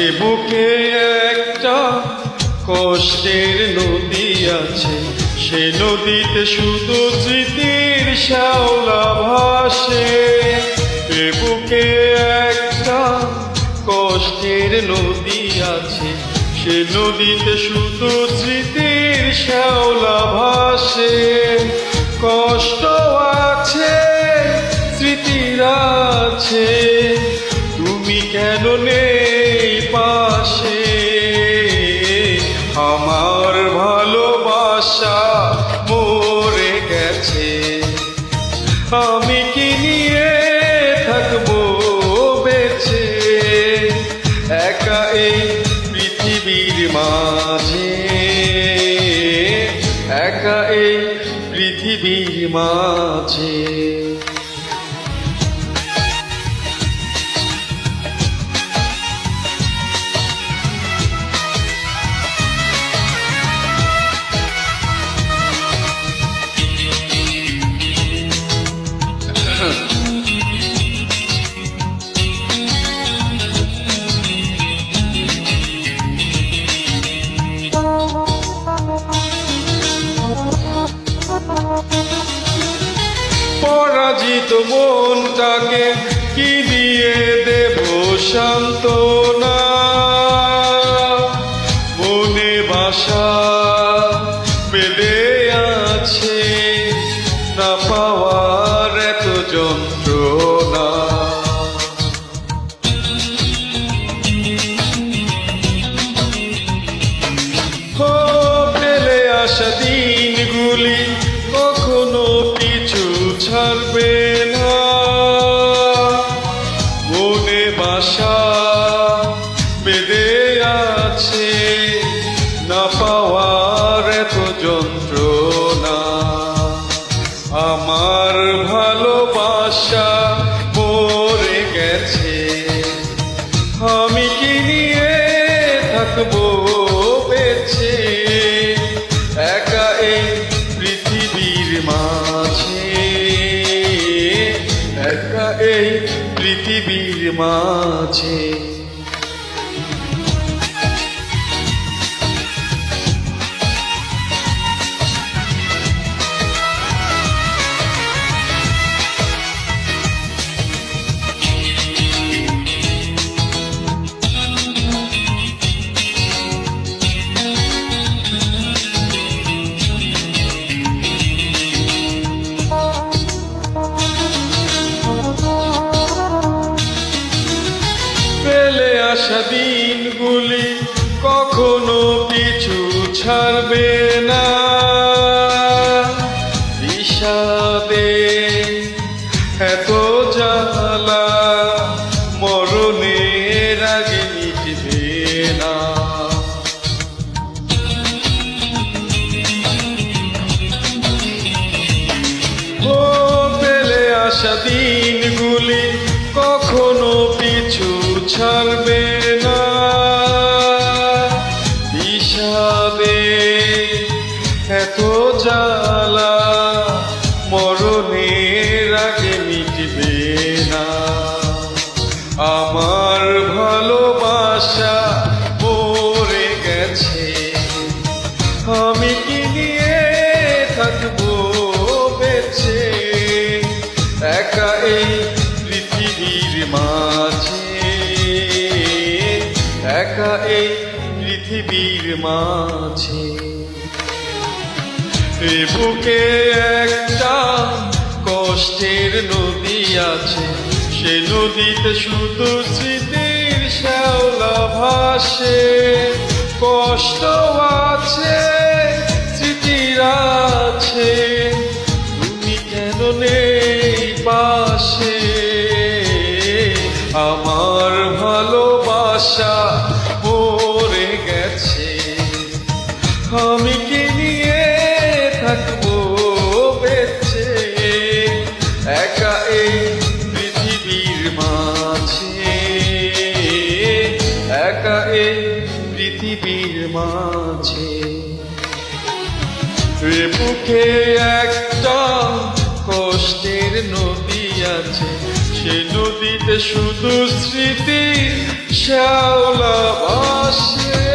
এ বুকে একটা কষ্টের নদী আছে, সে নদীতে শুধু স্মৃতির শ্যাওলা ভাসে। এ বুকে একটা কষ্টের নদী আছে, সে নদীতে শুধু স্মৃতির শ্যাওলা ভাসে। কষ্ট আছে, স্মৃতির আছে, তুমি কেন নেই পাশে? আমার ভালোবাসা মরে গেছে, আমি কি নিয়ে থাকবো বেঁচে? একা এই পৃথিবীর মাঝে, একা এই পৃথিবীর মাঝে। পরাজিত মনটাকে কি দিয়ে দেব সান্ত্বনা? মনে বাসা বেঁধে আছে না পাওয়ার এত যন্ত্রণা। ফেলে আসা দিনগুলি কখনো পিছু ছাড়বে না, মনে বাসা বেঁধে আছে না পাওয়ার এত যন্ত্রণা। আমার ভালোবাসা মরে গেছে, আমি কি নিয়ে থাকবো বেঁচে? একা এই পৃথিবীর মাঝে, একা এই পৃথিবীর মাঝে। ফেলে আসা দিনগুলি কখনো পিছু ছাড়বে না, বিষাদে এত জ্বালা মরণের আগে মিটবে না। ও ফেলে আসা দিনগুলি কখনো পিছু ছাড়বে না, বিষাদে এত জ্বালা মরণের আগে মিটবে না। আমার ভালোবাসা মরে গেছে, আমি কি নিয়ে থাকবো বেঁচে? একা এই পৃথিবীর মাঝে, একা এই পৃথিবীর মাঝে। এ বুকে একটা কষ্টের নদী আছে, সে নদীতে শুধু স্মৃতির শ্যাওলা ভাসে। কষ্ট আছে, স্মৃতির আছে, তুমি কেন নেই পাশে? আমার ভালোবাসা মরে গেছে, আমি কি নিয়ে থাকবো বেঁচে? একা এই পৃথিবীর মাঝে, একা এই পৃথিবীর মাঝে। এ বুকে একটা কষ্টের নদী আছে, সে নদীতে শুধু স্মৃতি শ্যাওলা ভাসে